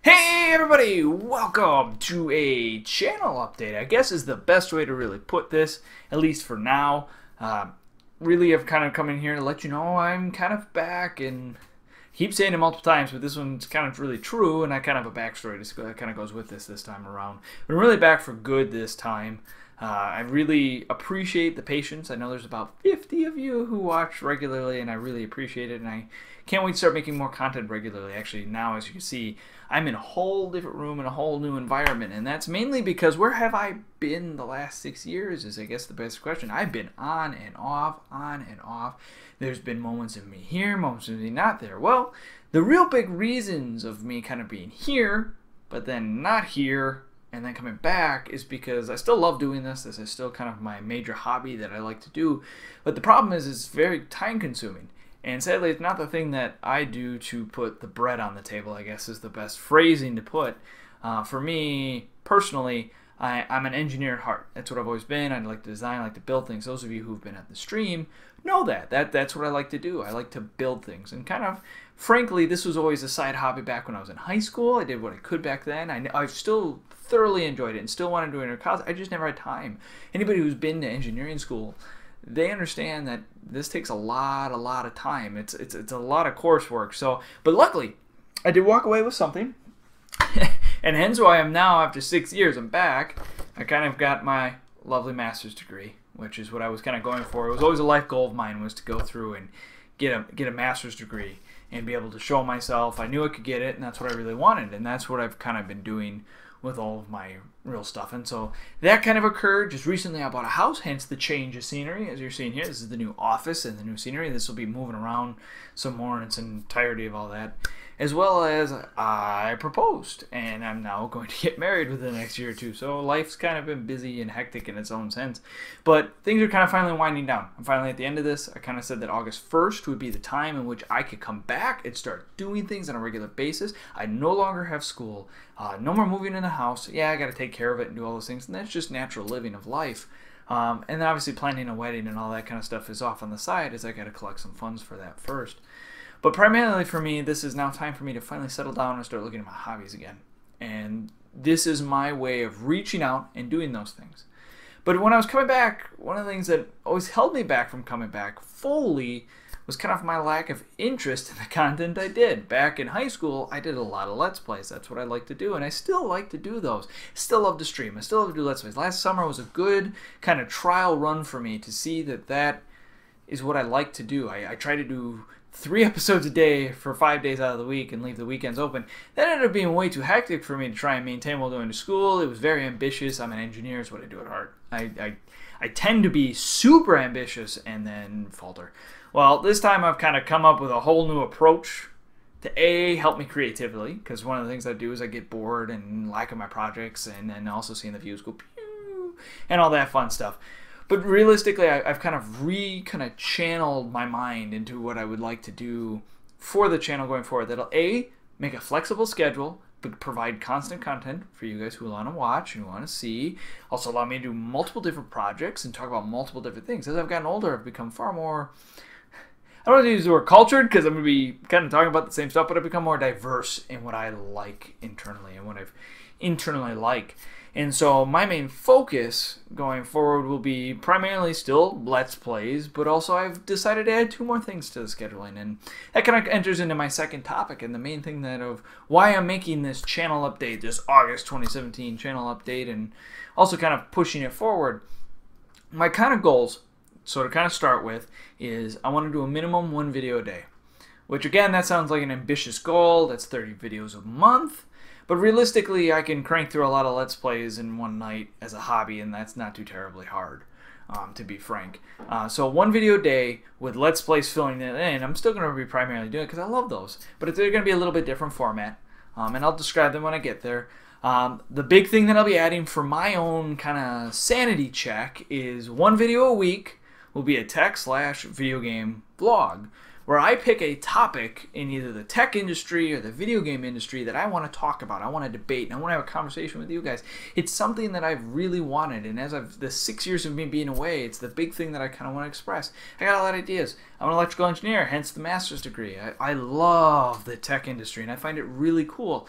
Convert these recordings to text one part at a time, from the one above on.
Hey everybody, welcome to a channel update, I guess is the best way to really put this, at least for now. Really I've kind of come in here to let you know I'm kind of back, and keep saying it multiple times, but this one's kind of really true, and I kind of have a backstory that kind of goes with this time around. But I'm really back for good this time. I really appreciate the patience. I know there's about 50 of you who watch regularly, and I really appreciate it, and I can't wait to start making more content regularly. Actually, now, as you can see, I'm in a whole different room in a whole new environment, and that's mainly because where have I been the last 6 years is, I guess, the best question. I've been on and off, on and off. There's been moments of me here, moments of me not there. Well, the real big reasons of me kind of being here, but then not here, and then coming back is because I still love doing this. This is still kind of my major hobby that I like to do. But the problem is it's very time consuming. And sadly, it's not the thing that I do to put the bread on the table, I guess is the best phrasing to put. For me, personally, I'm an engineer at heart. That's what I've always been. I like to design, I like to build things. Those of you who've been at the stream know that's what I like to do. I like to build things. And kind of, frankly, this was always a side hobby back when I was in high school. I did what I could back then. I still thoroughly enjoyed it and still want to do it in college. I just never had time. Anybody who's been to engineering school, they understand that this takes a lot of time. It's a lot of coursework. So, but luckily, I did walk away with something, and hence why I'm now, after 6 years, I'm back. I kind of got my lovely master's degree, which is what I was kind of going for. It was always a life goal of mine, was to go through and get a master's degree and be able to show myself I knew I could get it, and that's what I really wanted, and that's what I've kind of been doing with all of my real stuff. And so that kind of occurred just recently. I bought a house, hence the change of scenery. As you're seeing here, this is the new office and the new scenery. This will be moving around some more in its entirety of all that. As well as I proposed, and I'm now going to get married within the next year or two. So life's kind of been busy and hectic in its own sense. But things are kind of finally winding down. I'm finally at the end of this. I kind of said that August 1st would be the time in which I could come back and start doing things on a regular basis. I no longer have school. No more moving in the house. Yeah, I got to take care of it and do all those things. And that's just natural living of life. And then obviously planning a wedding and all that kind of stuff is off on the side, as I got to collect some funds for that first. But primarily for me, this is now time for me to finally settle down and start looking at my hobbies again. And this is my way of reaching out and doing those things. But when I was coming back, one of the things that always held me back from coming back fully was kind of my lack of interest in the content I did. Back in high school, I did a lot of Let's Plays. That's what I like to do, and I still like to do those. Still love to stream. I still love to do Let's Plays. Last summer was a good kind of trial run for me to see that is what I like to do. I try to do 3 episodes a day for 5 days out of the week and leave the weekends open. That ended up being way too hectic for me to try and maintain while going to school. It was very ambitious. I'm an engineer, is what I do at heart. I tend to be super ambitious and then falter. Well, this time I've kind of come up with a whole new approach to help me creatively, because one of the things I do is I get bored and lack of my projects, and then also seeing the views go pew and all that fun stuff. But realistically, I've kind of channeled my mind into what I would like to do for the channel going forward. That'll make a flexible schedule, but provide constant content for you guys who want to watch and who want to see. Also allow me to do multiple different projects and talk about multiple different things. As I've gotten older, I've become far more, I don't want to use the word cultured, because I'm going to be kind of talking about the same stuff, but I've become more diverse in what I like internally and what I've internally like. And so my main focus going forward will be primarily still Let's Plays, but also I've decided to add 2 more things to the scheduling, and that kind of enters into my second topic, and the main thing that of why I'm making this channel update, this August 2017 channel update, and also kind of pushing it forward. My kind of goals, so to kind of start with, is I want to do a minimum 1 video a day, which again, that sounds like an ambitious goal. That's 30 videos a month. But realistically, I can crank through a lot of Let's Plays in one night as a hobby, and that's not too terribly hard, to be frank. So 1 video a day with Let's Plays filling it in. I'm still going to be primarily doing it because I love those. But they're going to be a little bit different format, and I'll describe them when I get there. The big thing that I'll be adding for my own kind of sanity check is 1 video a week will be a tech/video game vlog, where I pick a topic in either the tech industry or the video game industry that I want to talk about, I want to debate, and I want to have a conversation with you guys. It's something that I've really wanted, and as the 6 years of me being away, it's the big thing that I kind of want to express. I got a lot of ideas. I'm an electrical engineer, hence the master's degree. I love the tech industry, and I find it really cool.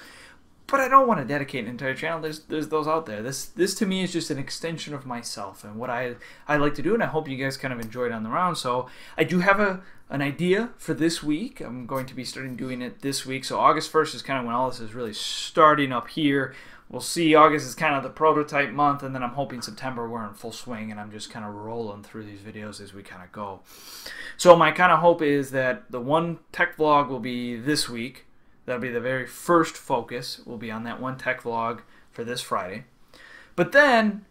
but I don't want to dedicate an entire channel. There's those out there. This to me is just an extension of myself and what I like to do, and I hope you guys kind of enjoy it on the round. So I do have an idea for this week. I'm going to be starting doing it this week. So August 1st is kind of when all this is really starting up here. We'll see. August is kind of the prototype month, and then I'm hoping September we're in full swing, and I'm just kind of rolling through these videos as we kind of go. So my kind of hope is that the one tech vlog will be this week. That'll be the very first focus. Will be on that one tech vlog for this Friday. But then,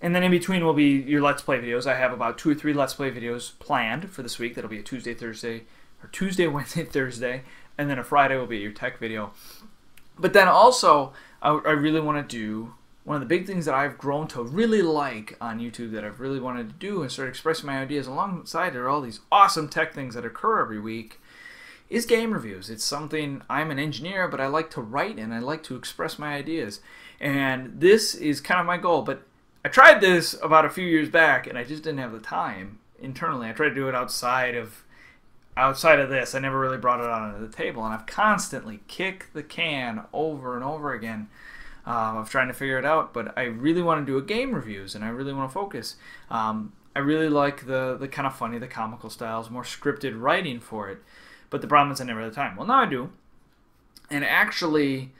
and then in between will be your Let's Play videos. I have about 2 or 3 Let's Play videos planned for this week. That'll be a Tuesday, Thursday, or Tuesday, Wednesday, Thursday, and then a Friday will be your tech video. But then also, I really want to do one of the big things that I've grown to really like on YouTube that I've really wanted to do and start expressing my ideas alongside there, all these awesome tech things that occur every week, is game reviews. It's something, I'm an engineer, but I like to write and I like to express my ideas. And this is kind of my goal. But I tried this about a few years back and I just didn't have the time internally. I tried to do it outside of this. I never really brought it out onto the table, and I've constantly kicked the can over and over again of trying to figure it out. But I really want to do a game reviews, and I really want to focus. I really like the kind of funny, the comical styles, more scripted writing for it. But the problem is I never had the time. Well, now I do. And actually,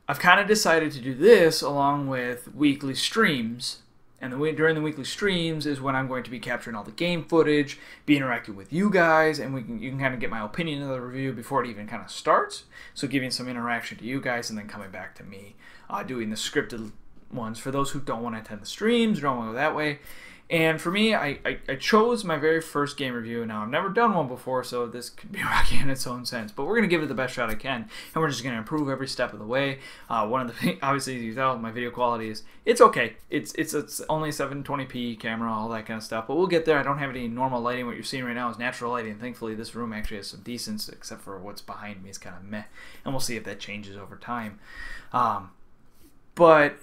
I've kind of decided to do this along with weekly streams. And during the weekly streams is when I'm going to be capturing all the game footage, be interacting with you guys, and you can kind of get my opinion of the review before it even kind of starts. So giving some interaction to you guys and then coming back to me, doing the scripted ones for those who don't want to attend the streams or don't want to go that way. And for me, I chose my very first game review. Now, I've never done one before, so this could be rocky in its own sense. But we're going to give it the best shot I can, and we're just going to improve every step of the way. One of the things, obviously, you tell my video quality is, it's okay. It's only 720p camera, all that kind of stuff. But we'll get there. I don't have any normal lighting. What you're seeing right now is natural lighting. Thankfully, this room actually has some decence, except for what's behind me is kind of meh. And we'll see if that changes over time. But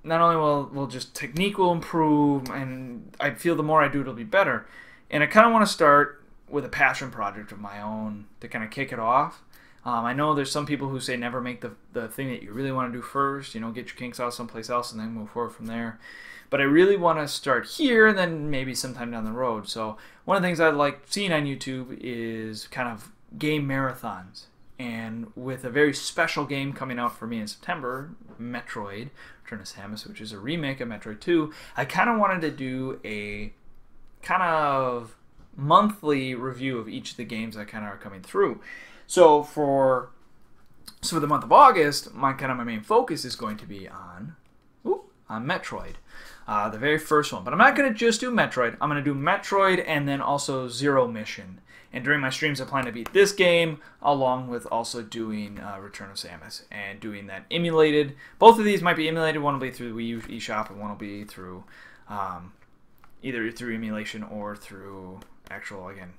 not only will just technique will improve, and I feel the more I do, it'll be better. And I kind of want to start with a passion project of my own to kind of kick it off. I know there's some people who say never make the thing that you really want to do first. You know, get your kinks out someplace else and then move forward from there. But I really want to start here and then maybe sometime down the road. So one of the things I like seeing on YouTube is kind of game marathons. And with a very special game coming out for me in September, Metroid Return of Samus, which is a remake of Metroid 2, I kind of wanted to do a kind of monthly review of each of the games that kind of are coming through. So for the month of August, my main focus is going to be on Metroid, the very first one. But I'm not going to just do Metroid. I'm going to do Metroid and then also Zero Mission. And during my streams, I plan to beat this game, along with also doing Return of Samus and doing that emulated. Both of these might be emulated. One will be through the Wii U eShop, and one will be through either through emulation or through actual, again,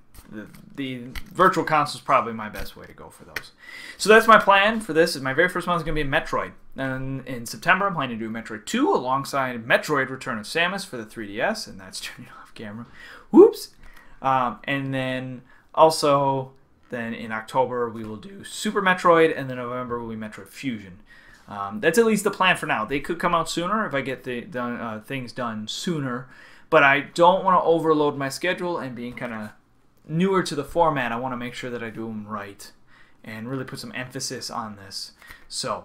the virtual console is probably my best way to go for those. So that's my plan for this. My very first one is going to be Metroid. And in September, I'm planning to do Metroid 2 alongside Metroid Return of Samus for the 3DS, and that's turning off camera. Whoops! And then also, then in October, we will do Super Metroid, and then November will be Metroid Fusion. That's at least the plan for now. They could come out sooner if I get things done sooner, but I don't want to overload my schedule, and being kind of newer to the format, I want to make sure that I do them right and really put some emphasis on this. So,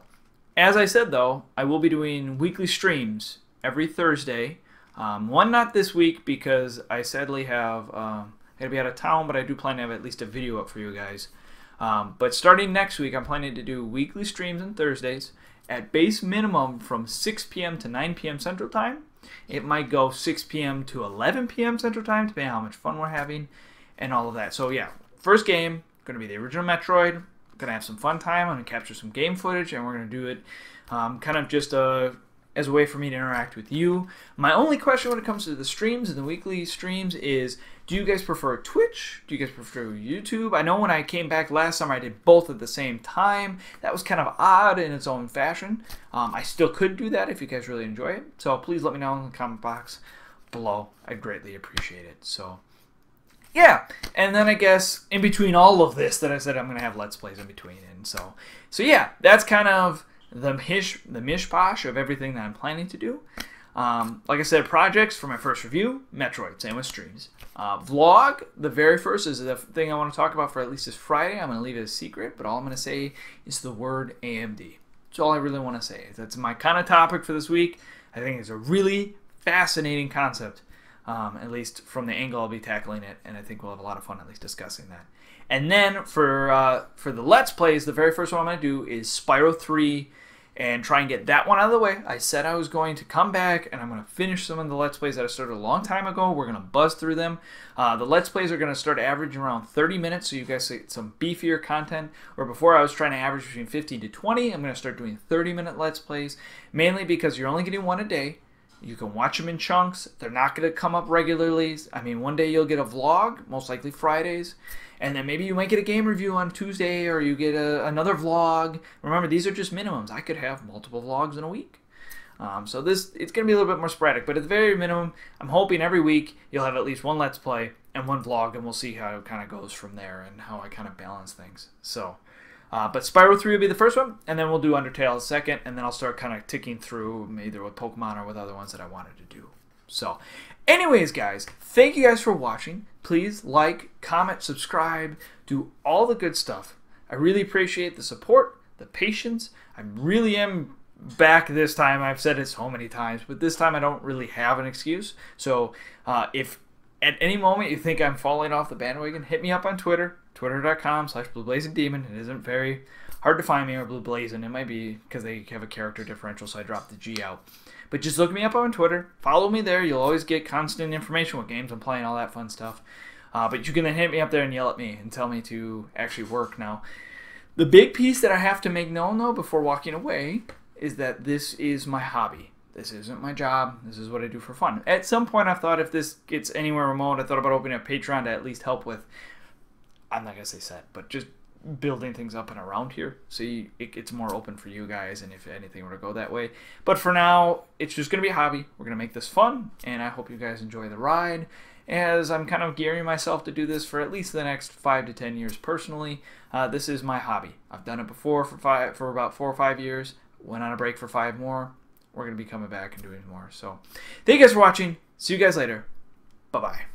as I said though, I will be doing weekly streams every Thursday. One not this week because I sadly have going to be out of town, but I do plan to have at least a video up for you guys. But starting next week, I'm planning to do weekly streams on Thursdays at base minimum from 6 p.m. to 9 p.m. Central Time. It might go 6 p.m. to 11 p.m. Central Time, depending on how much fun we're having and all of that. So yeah, first game, going to be the original Metroid. Going to have some fun time. I'm going to capture some game footage, and we're going to do it kind of just as a way for me to interact with you. My only question when it comes to the streams and the weekly streams is, do you guys prefer Twitch? Do you guys prefer YouTube? I know when I came back last summer, I did both at the same time. That was kind of odd in its own fashion. I still could do that if you guys really enjoy it. So please let me know in the comment box below. I'd greatly appreciate it. So yeah, and then I guess in between all of this that I said, I'm going to have Let's Plays in between. And so yeah, that's kind of the mishposh of everything that I'm planning to do. Like I said, projects for my first review, Metroid, same with streams. Vlog, the very first is the thing I want to talk about for at least this Friday. I'm going to leave it a secret, but all I'm going to say is the word AMD. That's all I really want to say. That's my kind of topic for this week. I think it's a really fascinating concept, at least from the angle I'll be tackling it, and I think we'll have a lot of fun at least discussing that. And then for the Let's Plays, the very first one I'm going to do is Spyro 3 and try and get that one out of the way. I said I was going to come back and I'm going to finish some of the Let's Plays that I started a long time ago. We're going to buzz through them. The Let's Plays are going to start averaging around 30 minutes, so you guys get some beefier content. Where before I was trying to average between 15 to 20, I'm going to start doing 30-minute Let's Plays, mainly because you're only getting one a day. You can watch them in chunks. They're not going to come up regularly. I mean, one day you'll get a vlog, most likely Fridays, and then maybe you might get a game review on Tuesday, or you get another vlog. Remember, these are just minimums. I could have multiple vlogs in a week. So it's going to be a little bit more sporadic, but at the very minimum, I'm hoping every week you'll have at least one Let's Play and one vlog, and we'll see how it kind of goes from there and how I kind of balance things. So, but Spyro 3 will be the first one, and then we'll do Undertale the second, and then I'll start kind of ticking through either with Pokemon or with other ones that I wanted to do. So, anyways, guys, thank you guys for watching. Please like, comment, subscribe, do all the good stuff. I really appreciate the support, the patience. I really am back this time. I've said it so many times, but this time I don't really have an excuse. So if at any moment you think I'm falling off the bandwagon, hit me up on Twitter, twitter.com/BlueBlazingDemon. It isn't very hard to find me, or Blue Blazing. It might be because they have a character differential, so I dropped the G out. But just look me up on Twitter. Follow me there. You'll always get constant information what games I'm playing, all that fun stuff. But you can then hit me up there and yell at me and tell me to actually work. Now, the big piece that I have to make known, though, before walking away is that this is my hobby. This isn't my job. This is what I do for fun. At some point, I've thought if this gets anywhere remote, I thought about opening a Patreon to at least help with, I'm not going to say set, but just building things up and around here, so it's more open for you guys, and if anything were to go that way. But for now, it's just going to be a hobby. We're going to make this fun, and I hope you guys enjoy the ride, as I'm kind of gearing myself to do this for at least the next 5 to 10 years personally. This is my hobby. I've done it before for about 4 or 5 years, went on a break for 5 more. We're going to be coming back and doing more. So thank you guys for watching. See you guys later. Bye-bye.